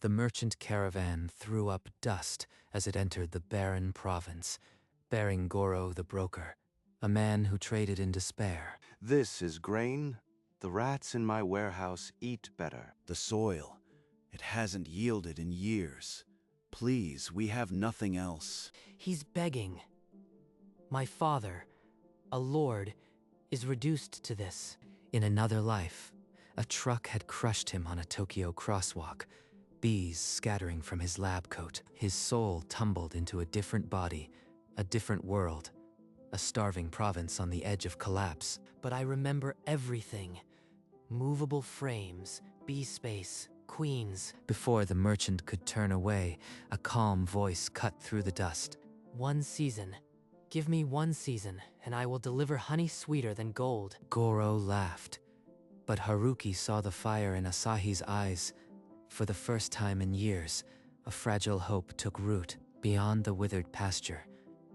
The merchant caravan threw up dust as it entered the barren province, bearing Goro the broker, a man who traded in despair. This is grain. The rats in my warehouse eat better. The soil, it hasn't yielded in years. Please, we have nothing else. He's begging. My father, a lord, is reduced to this. In another life, a truck had crushed him on a Tokyo crosswalk, bees scattering from his lab coat. His soul tumbled into a different body, a different world, a starving province on the edge of collapse. But I remember everything. Movable frames, bee space, queens. Before the merchant could turn away, a calm voice cut through the dust. 1 season. Give me 1 season, and I will deliver honey sweeter than gold. Goro laughed, but Haruki saw the fire in Asahi's eyes. For the first time in years, a fragile hope took root. Beyond the withered pasture,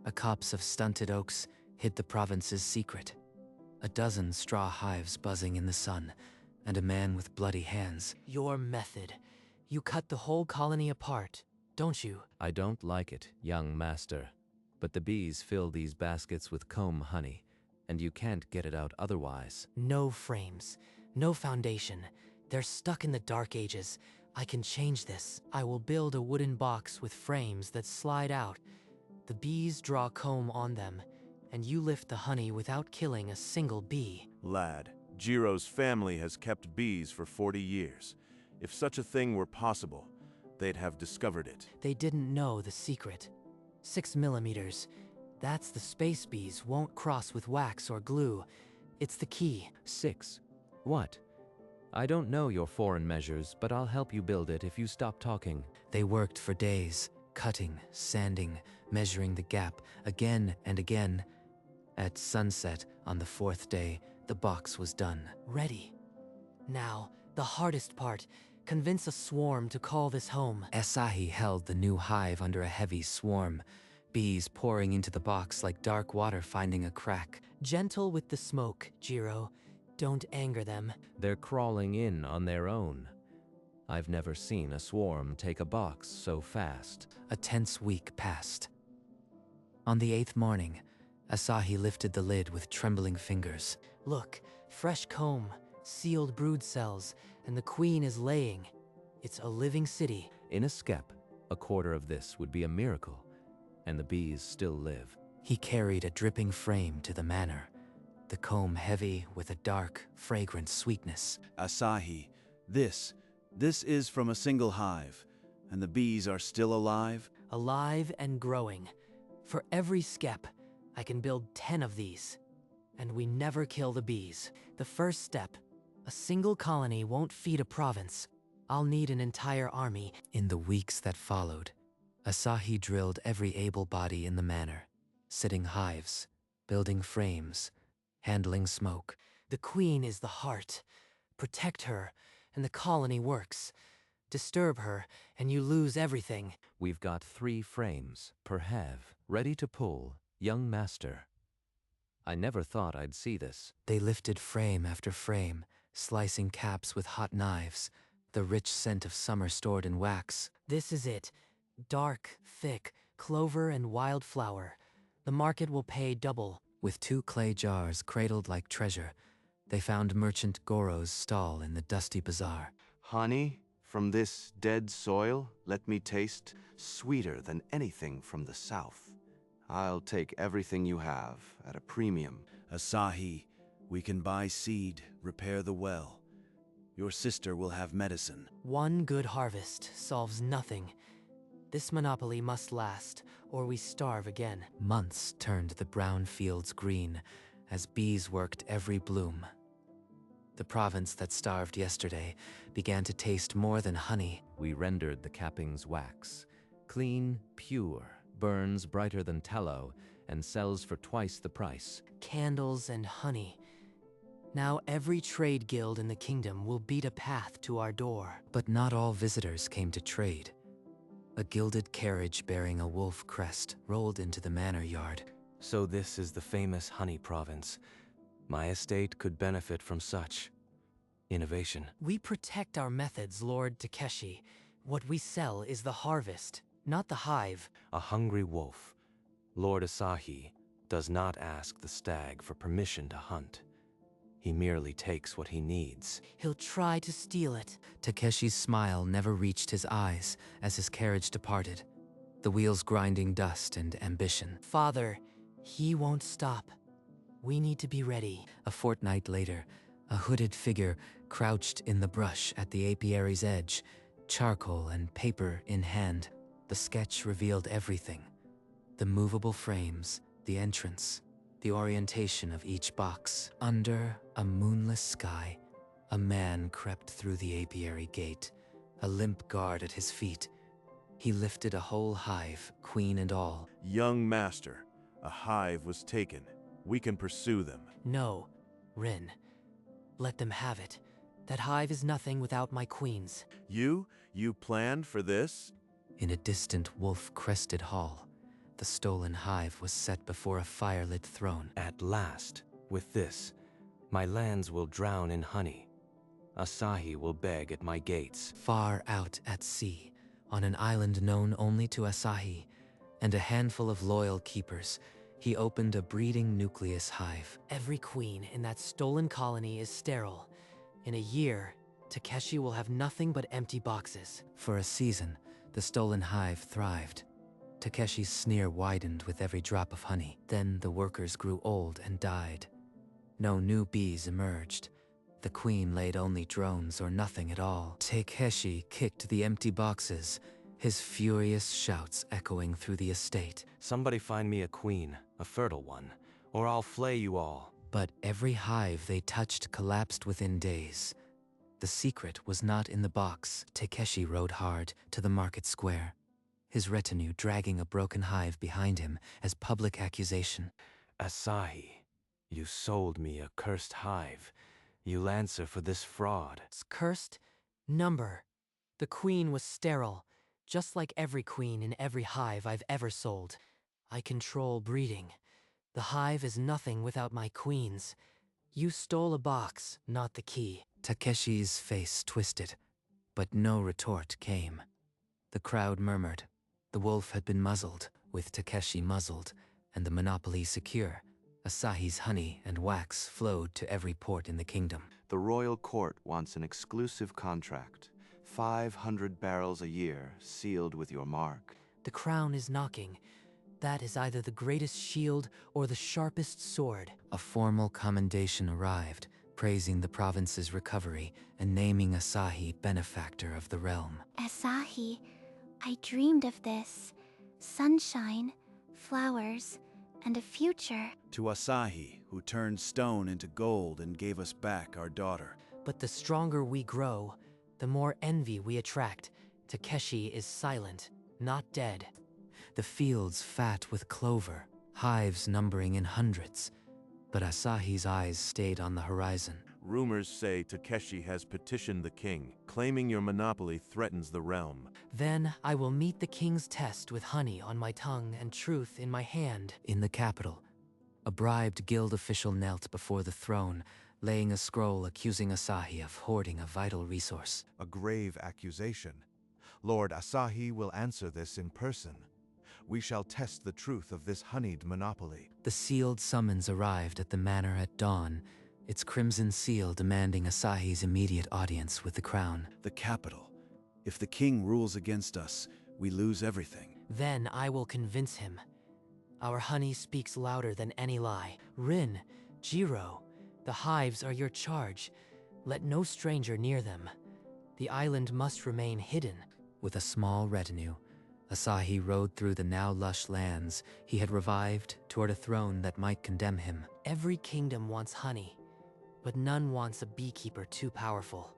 a copse of stunted oaks hid the province's secret. A dozen straw hives buzzing in the sun, and a man with bloody hands. Your method. You cut the whole colony apart, don't you? I don't like it, young master. But the bees fill these baskets with comb honey, and you can't get it out otherwise. No frames, no foundation. They're stuck in the dark ages. I can change this. I will build a wooden box with frames that slide out. The bees draw comb on them, and you lift the honey without killing a single bee. Lad, Jiro's family has kept bees for 40 years. If such a thing were possible, they'd have discovered it. They didn't know the secret. 6 millimeters. That's the space bees won't cross with wax or glue. It's the key. 6. What? I don't know your foreign measures, but I'll help you build it if you stop talking. They worked for days, cutting, sanding, measuring the gap again and again. At sunset on the 4th day, the box was done. Ready. Now, the hardest part. Convince a swarm to call this home. Asahi held the new hive under a heavy swarm, bees pouring into the box like dark water finding a crack. Gentle with the smoke, Jiro. Don't anger them. They're crawling in on their own. I've never seen a swarm take a box so fast. A tense week passed. On the 8th morning, Asahi lifted the lid with trembling fingers. Look, fresh comb, sealed brood cells, and the queen is laying. It's a living city. In a skep, a quarter of this would be a miracle, and the bees still live. He carried a dripping frame to the manor, the comb heavy with a dark, fragrant sweetness. Asahi, this is from a single hive, and the bees are still alive? Alive and growing. For every skep, I can build 10 of these. And we never kill the bees. The first step. A single colony won't feed a province. I'll need an entire army. In the weeks that followed, Asahi drilled every able body in the manor, sitting hives, building frames, handling smoke. The queen is the heart. Protect her, and the colony works. Disturb her, and you lose everything. We've got 3 frames per have, ready to pull, young master. I never thought I'd see this. They lifted frame after frame, slicing caps with hot knives, the rich scent of summer stored in wax. This is it. Dark, thick, clover and wildflower. The market will pay double. With 2 clay jars cradled like treasure, they found merchant Goro's stall in the dusty bazaar. Honey from this dead soil, let me taste, sweeter than anything from the south. I'll take everything you have at a premium. Asahi, we can buy seed, repair the well. Your sister will have medicine. 1 good harvest solves nothing. This monopoly must last, or we starve again. Months turned the brown fields green as bees worked every bloom. The province that starved yesterday began to taste more than honey. We rendered the cappings wax. Clean, pure, burns brighter than tallow, and sells for twice the price. Candles and honey. Now every trade guild in the kingdom will beat a path to our door. But not all visitors came to trade. A gilded carriage bearing a wolf crest rolled into the manor yard. So this is the famous honey province. My estate could benefit from such innovation. We protect our methods, Lord Takeshi. What we sell is the harvest, not the hive. A hungry wolf, Lord Asahi, does not ask the stag for permission to hunt. He merely takes what he needs. He'll try to steal it. Takeshi's smile never reached his eyes as his carriage departed, the wheels grinding dust and ambition. Father, he won't stop. We need to be ready. A fortnight later, a hooded figure crouched in the brush at the apiary's edge, charcoal and paper in hand. The sketch revealed everything: the movable frames, the entrance, the orientation of each box. Under a moonless sky, a man crept through the apiary gate, a limp guard at his feet. He lifted a whole hive, queen and all. Young master, a hive was taken. We can pursue them. No, Rin. Let them have it. That hive is nothing without my queens. You planned for this? In a distant wolf-crested hall, the stolen hive was set before a firelit throne. At last, with this, my lands will drown in honey. Asahi will beg at my gates. Far out at sea, on an island known only to Asahi and a handful of loyal keepers, he opened a breeding nucleus hive. Every queen in that stolen colony is sterile. In a year, Takeshi will have nothing but empty boxes. For a season, the stolen hive thrived. Takeshi's sneer widened with every drop of honey. Then the workers grew old and died. No new bees emerged. The queen laid only drones or nothing at all. Takeshi kicked the empty boxes, his furious shouts echoing through the estate. Somebody find me a queen, a fertile one, or I'll flay you all. But every hive they touched collapsed within days. The secret was not in the box. Takeshi rode hard to the market square, his retinue dragging a broken hive behind him as public accusation. Asahi, you sold me a cursed hive. You'll answer for this fraud. It's cursed number. The queen was sterile, just like every queen in every hive I've ever sold. I control breeding. The hive is nothing without my queens. You stole a box, not the key. Takeshi's face twisted, but no retort came. The crowd murmured. The wolf had been muzzled. With Takeshi muzzled and the monopoly secure, Asahi's honey and wax flowed to every port in the kingdom. The royal court wants an exclusive contract. 500 barrels a year, sealed with your mark. The crown is knocking. That is either the greatest shield or the sharpest sword. A formal commendation arrived, praising the province's recovery and naming Asahi benefactor of the realm. Asahi, I dreamed of this. Sunshine, flowers, and a future. To Asahi, who turned stone into gold and gave us back our daughter. But the stronger we grow, the more envy we attract. Takeshi is silent, not dead. The fields fat with clover, hives numbering in hundreds. But Asahi's eyes stayed on the horizon. Rumors say Takeshi has petitioned the king, claiming your monopoly threatens the realm. Then I will meet the king's test with honey on my tongue and truth in my hand. In the capital, a bribed guild official knelt before the throne, laying a scroll accusing Asahi of hoarding a vital resource. A grave accusation. Lord Asahi will answer this in person. We shall test the truth of this honeyed monopoly. The sealed summons arrived at the manor at dawn, its crimson seal demanding Asahi's immediate audience with the crown. The capital. If the king rules against us, we lose everything. Then I will convince him. Our honey speaks louder than any lie. Rin, Jiro, the hives are your charge. Let no stranger near them. The island must remain hidden. With a small retinue, Asahi rode through the now lush lands he had revived toward a throne that might condemn him. Every kingdom wants honey, but none wants a beekeeper too powerful.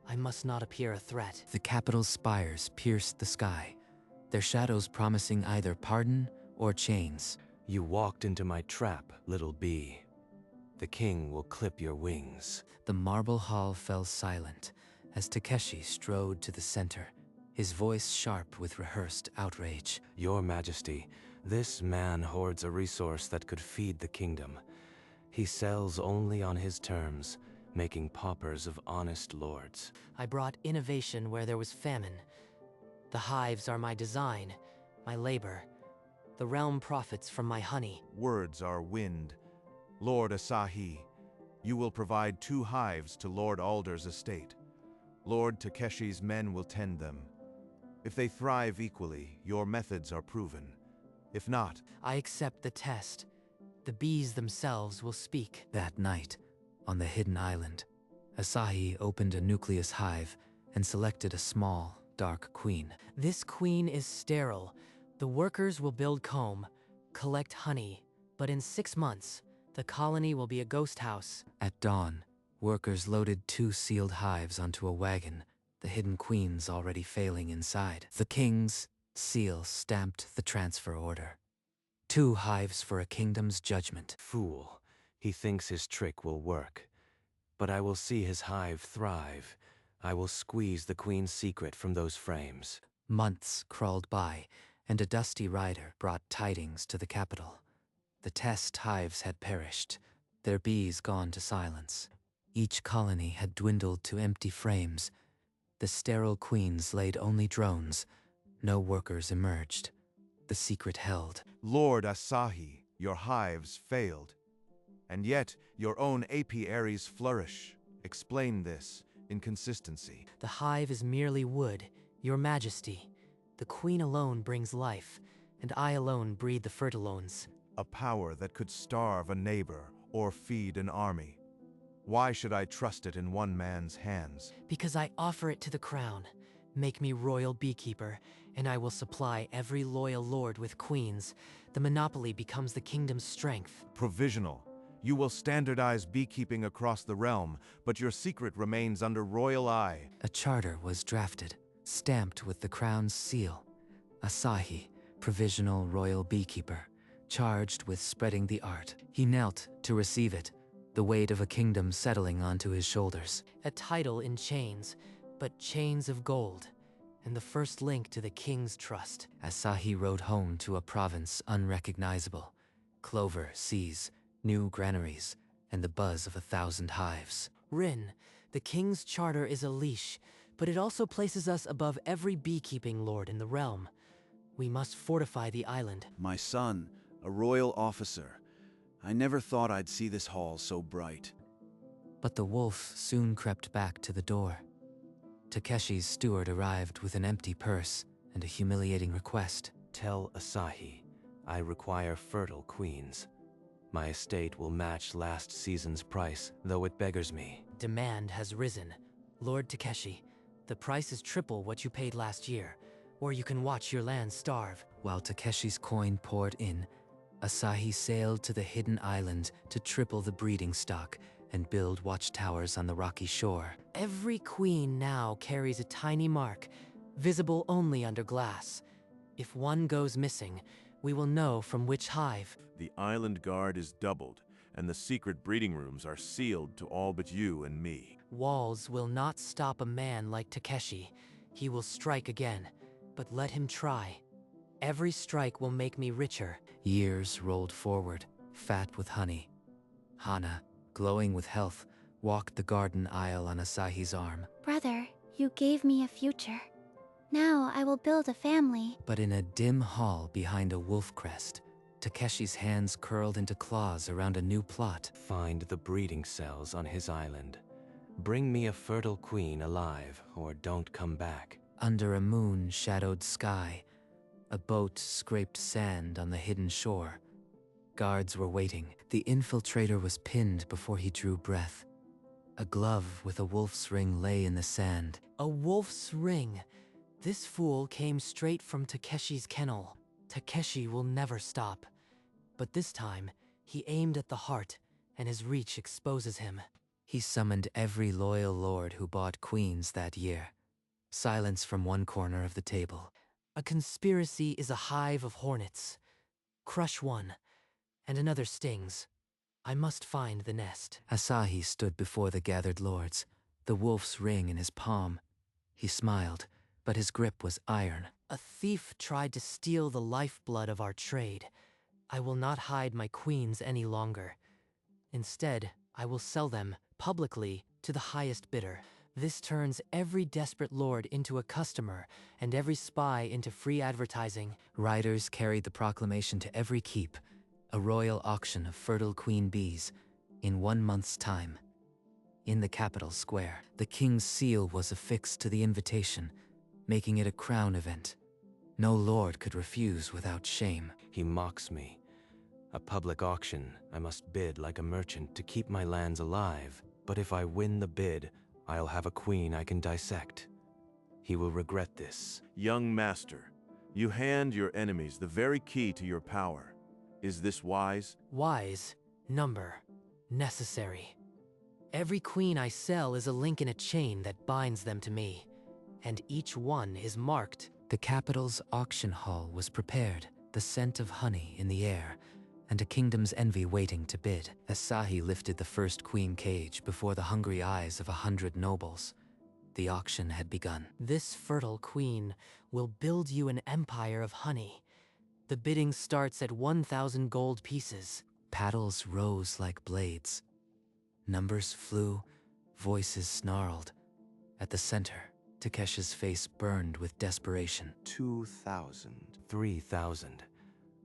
I must not appear a threat. The capital's spires pierced the sky, their shadows promising either pardon or chains. You walked into my trap, little bee. The king will clip your wings. The marble hall fell silent as Takeshi strode to the center, his voice sharp with rehearsed outrage. Your Majesty, this man hoards a resource that could feed the kingdom. He sells only on his terms, making paupers of honest lords. I brought innovation where there was famine, The hives are my design, my labor. The realm profits from my honey. Words are wind. Lord Asahi, you will provide 2 hives to Lord Alder's estate. Lord Takeshi's men will tend them. If they thrive equally, your methods are proven. If not, I accept the test. The bees themselves will speak. That night, on the hidden island, Asahi opened a nucleus hive and selected a small, dark queen. This queen is sterile. The workers will build comb, collect honey, but in 6 months, the colony will be a ghost house. At dawn, workers loaded 2 sealed hives onto a wagon, the hidden queens already failing inside. The king's seal stamped the transfer order. 2 hives for a kingdom's judgment. Fool. He thinks his trick will work. But I will see his hive thrive. I will squeeze the queen's secret from those frames. Months crawled by, and a dusty rider brought tidings to the capital. The test hives had perished, their bees gone to silence. Each colony had dwindled to empty frames. The sterile queens laid only drones. No workers emerged. The secret held. Lord Asahi, your hives failed. And yet, your own apiaries flourish. Explain this inconsistency. The hive is merely wood, your majesty. The queen alone brings life, and I alone breed the fertilones. A power that could starve a neighbor or feed an army. Why should I trust it in one man's hands? Because I offer it to the crown. Make me royal beekeeper, and I will supply every loyal lord with queens. The monopoly becomes the kingdom's strength. Provisional. You will standardize beekeeping across the realm, but your secret remains under royal eye. A charter was drafted, stamped with the crown's seal. Asahi, provisional royal beekeeper, charged with spreading the art. He knelt to receive it, the weight of a kingdom settling onto his shoulders. A title in chains, but chains of gold, and the first link to the king's trust. Asahi rode home to a province unrecognizable. Clover seas, new granaries, and the buzz of 1,000 hives. Rin, the king's charter is a leash, but it also places us above every beekeeping lord in the realm. We must fortify the island. My son, a royal officer. I never thought I'd see this hall so bright. But the wolf soon crept back to the door. Takeshi's steward arrived with an empty purse and a humiliating request. Tell Asahi, I require fertile queens. My estate will match last season's price, though it beggars me. Demand has risen. Lord Takeshi, the price is triple what you paid last year, or you can watch your land starve. While Takeshi's coin poured in, Asahi sailed to the hidden island to triple the breeding stock and build watchtowers on the rocky shore. Every queen now carries a tiny mark, visible only under glass. If one goes missing, we will know from which hive. The island guard is doubled, and the secret breeding rooms are sealed to all but you and me. Walls will not stop a man like Takeshi. He will strike again, but let him try. Every strike will make me richer. Years rolled forward, fat with honey. Hana, glowing with health, walked the garden aisle on Asahi's arm. Brother, you gave me a future. Now I will build a family. But in a dim hall behind a wolf crest, Takeshi's hands curled into claws around a new plot. Find the breeding cells on his island. Bring me a fertile queen alive, or don't come back. Under a moon-shadowed sky, a boat scraped sand on the hidden shore. Guards were waiting. The infiltrator was pinned before he drew breath. A glove with a wolf's ring lay in the sand. A wolf's ring. This fool came straight from Takeshi's kennel. Takeshi will never stop. But this time, he aimed at the heart, and his reach exposes him. He summoned every loyal lord who bought queens that year. Silence from one corner of the table. A conspiracy is a hive of hornets. Crush one, and another stings. I must find the nest. Asahi stood before the gathered lords, the wolf's ring in his palm. He smiled, but his grip was iron. A thief tried to steal the lifeblood of our trade. I will not hide my queens any longer. Instead, I will sell them, publicly, to the highest bidder. This turns every desperate lord into a customer and every spy into free advertising. Riders carried the proclamation to every keep, a royal auction of fertile queen bees, in 1 month's time. In the capital square, the king's seal was affixed to the invitation, making it a crown event. No lord could refuse without shame. He mocks me. A public auction, I must bid like a merchant to keep my lands alive. But if I win the bid, I'll have a queen I can dissect. He will regret this. Young master, you hand your enemies the very key to your power. Is this wise? Wise, number, necessary. Every queen I sell is a link in a chain that binds them to me, and each one is marked. The capital's auction hall was prepared, the scent of honey in the air, and a kingdom's envy waiting to bid. Asahi lifted the first queen cage before the hungry eyes of 100 nobles. The auction had begun. This fertile queen will build you an empire of honey. The bidding starts at 1,000 gold pieces. Paddles rose like blades. Numbers flew, voices snarled. At the center, Takeshi's face burned with desperation. 2,000. 3,000.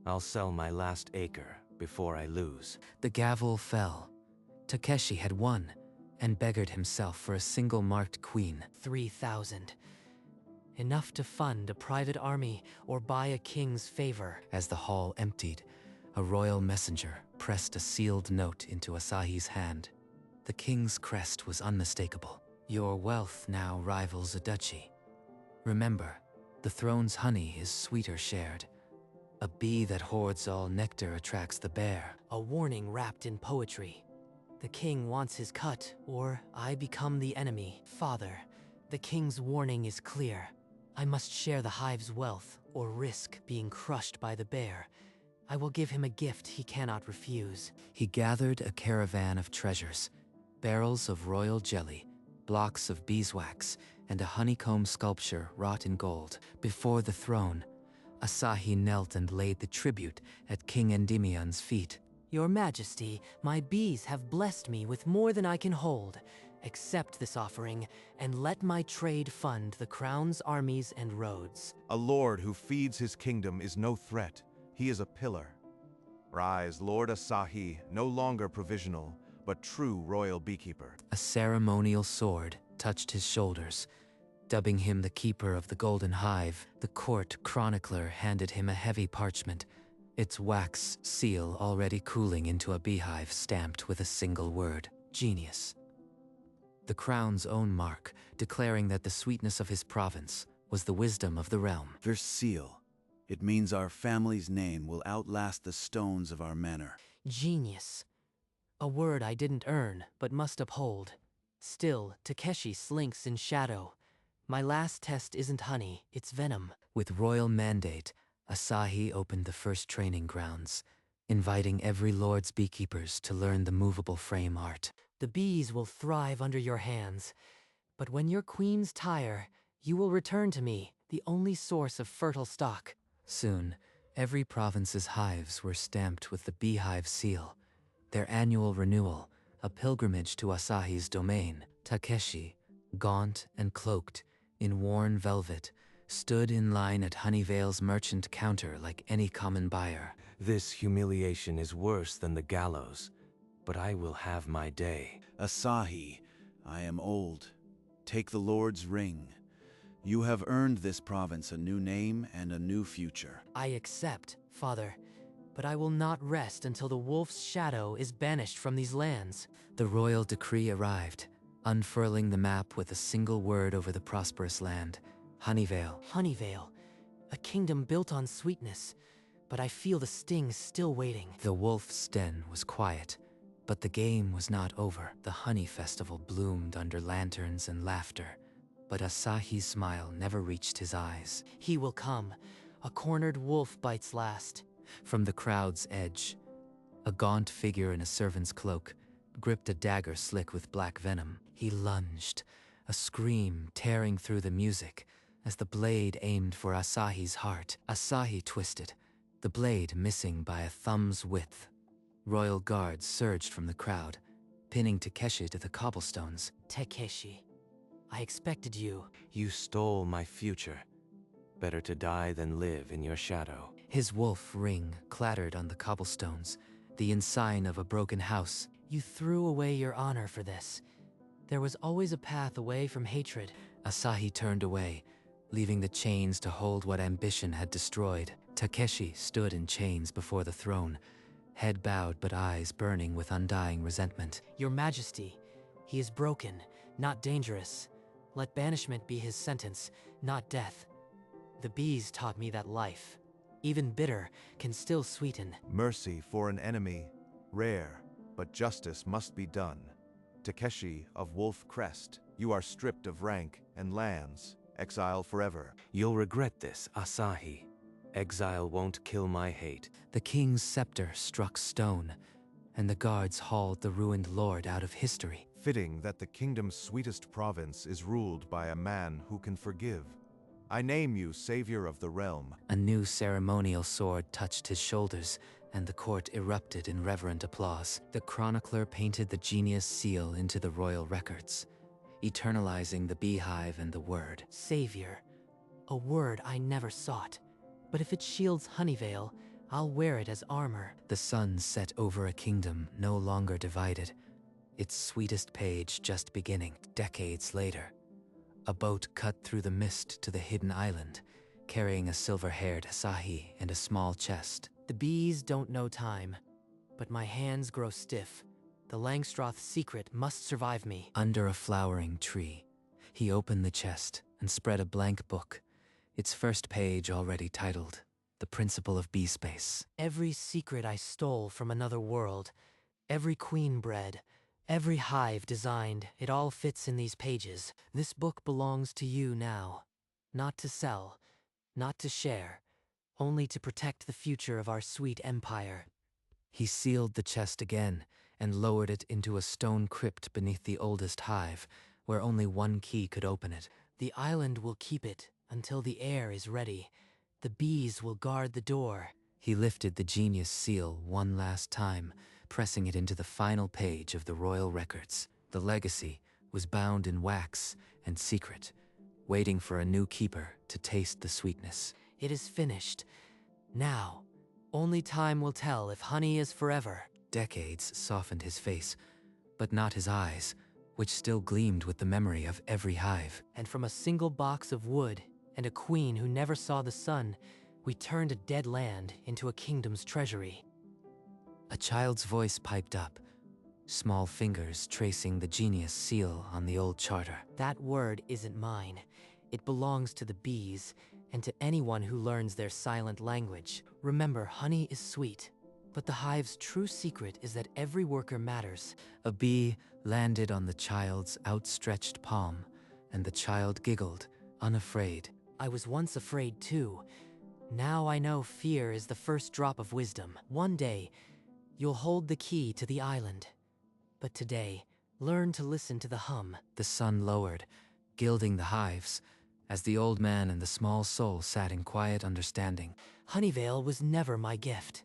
I'll sell my last acre before I lose. The gavel fell. Takeshi had won, and beggared himself for a single marked queen. 3,000. Enough to fund a private army or buy a king's favor. As the hall emptied, a royal messenger pressed a sealed note into Asahi's hand. The king's crest was unmistakable. Your wealth now rivals a duchy. Remember, the throne's honey is sweeter shared. A bee that hoards all nectar attracts the bear. A warning wrapped in poetry. The king wants his cut, or I become the enemy. Father, the king's warning is clear. I must share the hive's wealth, or risk being crushed by the bear. I will give him a gift he cannot refuse. He gathered a caravan of treasures, barrels of royal jelly, blocks of beeswax, and a honeycomb sculpture wrought in gold. Before the throne, Asahi knelt and laid the tribute at King Endymion's feet. Your Majesty, my bees have blessed me with more than I can hold. Accept this offering, and let my trade fund the crown's armies and roads. A lord who feeds his kingdom is no threat. He is a pillar. Rise, Lord Asahi, no longer provisional, but true royal beekeeper. A ceremonial sword touched his shoulders, dubbing him the keeper of the golden hive. The court chronicler handed him a heavy parchment, its wax seal already cooling into a beehive stamped with a single word: genius. The crown's own mark, declaring that the sweetness of his province was the wisdom of the realm. This seal. It means our family's name will outlast the stones of our manor. Genius. A word I didn't earn, but must uphold. Still, Takeshi slinks in shadow. My last test isn't honey, it's venom. With royal mandate, Asahi opened the first training grounds, inviting every lord's beekeepers to learn the movable frame art. The bees will thrive under your hands. But when your queens tire, you will return to me, the only source of fertile stock. Soon, every province's hives were stamped with the beehive seal, their annual renewal, a pilgrimage to Asahi's domain. Takeshi, gaunt and cloaked, in worn velvet, stood in line at Honeyvale's merchant counter like any common buyer. This humiliation is worse than the gallows, but I will have my day. Asahi, I am old. Take the Lord's ring. You have earned this province a new name and a new future. I accept, Father, but I will not rest until the wolf's shadow is banished from these lands. The royal decree arrived, unfurling the map with a single word over the prosperous land: Honeyvale. Honeyvale, a kingdom built on sweetness, but I feel the sting still waiting. The wolf's den was quiet, but the game was not over. The honey festival bloomed under lanterns and laughter, but Asahi's smile never reached his eyes. He will come. A cornered wolf bites last. From the crowd's edge, a gaunt figure in a servant's cloak gripped a dagger slick with black venom. He lunged, a scream tearing through the music as the blade aimed for Asahi's heart. Asahi twisted, the blade missing by a thumb's width. Royal guards surged from the crowd, pinning Takeshi to the cobblestones. Takeshi, I expected you. You stole my future. Better to die than live in your shadow. His wolf ring clattered on the cobblestones, the ensign of a broken house. You threw away your honor for this. There was always a path away from hatred. Asahi turned away, leaving the chains to hold what ambition had destroyed. Takeshi stood in chains before the throne, head bowed but eyes burning with undying resentment. Your Majesty, he is broken, not dangerous. Let banishment be his sentence, not death. The bees taught me that life, even bitter, can still sweeten. Mercy for an enemy, rare, but justice must be done. Takeshi of Wolf Crest, you are stripped of rank and lands, exile forever. You'll regret this, Asahi. Exile won't kill my hate. The king's scepter struck stone, and the guards hauled the ruined lord out of history. Fitting that the kingdom's sweetest province is ruled by a man who can forgive. I name you savior of the realm. A new ceremonial sword touched his shoulders, and the court erupted in reverent applause. The chronicler painted the genius seal into the royal records, eternalizing the beehive and the word. Savior, a word I never sought. But if it shields Honeyvale, I'll wear it as armor. The sun set over a kingdom no longer divided, its sweetest page just beginning. Decades later, a boat cut through the mist to the hidden island, carrying a silver-haired Asahi and a small chest. The bees don't know time, but my hands grow stiff. The Langstroth secret must survive me. Under a flowering tree, he opened the chest and spread a blank book, its first page already titled, The Principle of Bee Space. Every secret I stole from another world, every queen bred, every hive designed, it all fits in these pages. This book belongs to you now. Not to sell, not to share, only to protect the future of our sweet empire. He sealed the chest again and lowered it into a stone crypt beneath the oldest hive, where only one key could open it. The island will keep it until the heir is ready. The bees will guard the door. He lifted the genius seal one last time, pressing it into the final page of the royal records. The legacy was bound in wax and secret, waiting for a new keeper to taste the sweetness. It is finished. Now, only time will tell if honey is forever. Decades softened his face, but not his eyes, which still gleamed with the memory of every hive. And from a single box of wood and a queen who never saw the sun, we turned a dead land into a kingdom's treasury. A child's voice piped up, small fingers tracing the genius seal on the old charter. That word isn't mine. It belongs to the bees, and to anyone who learns their silent language. Remember, honey is sweet, but the hive's true secret is that every worker matters. A bee landed on the child's outstretched palm, and the child giggled, unafraid. I was once afraid too. Now I know fear is the first drop of wisdom. One day, you'll hold the key to the island. But today, learn to listen to the hum. The sun lowered, gilding the hives, as the old man and the small soul sat in quiet understanding. Honeyvale was never my gift.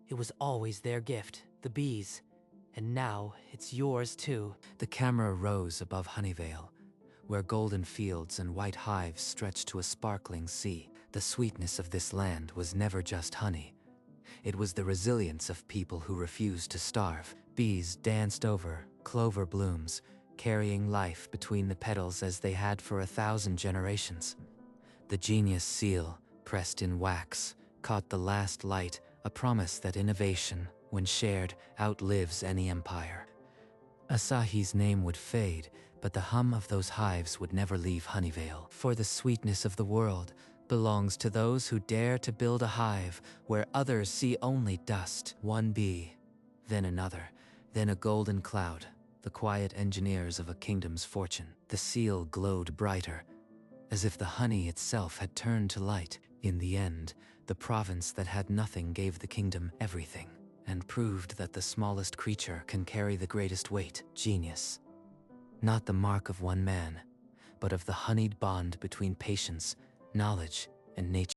It was always their gift, the bees. And now, it's yours too. The camera rose above Honeyvale, where golden fields and white hives stretched to a sparkling sea. The sweetness of this land was never just honey. It was the resilience of people who refused to starve. Bees danced over clover blooms, carrying life between the petals as they had for 1,000 generations. The genius seal, pressed in wax, caught the last light, a promise that innovation, when shared, outlives any empire. Asahi's name would fade, but the hum of those hives would never leave Honeyvale. For the sweetness of the world belongs to those who dare to build a hive where others see only dust. One bee, then another, then a golden cloud, the quiet engineers of a kingdom's fortune. The seal glowed brighter, as if the honey itself had turned to light. In the end, the province that had nothing gave the kingdom everything, and proved that the smallest creature can carry the greatest weight. Genius. Not the mark of one man, but of the honeyed bond between patience, knowledge, and nature.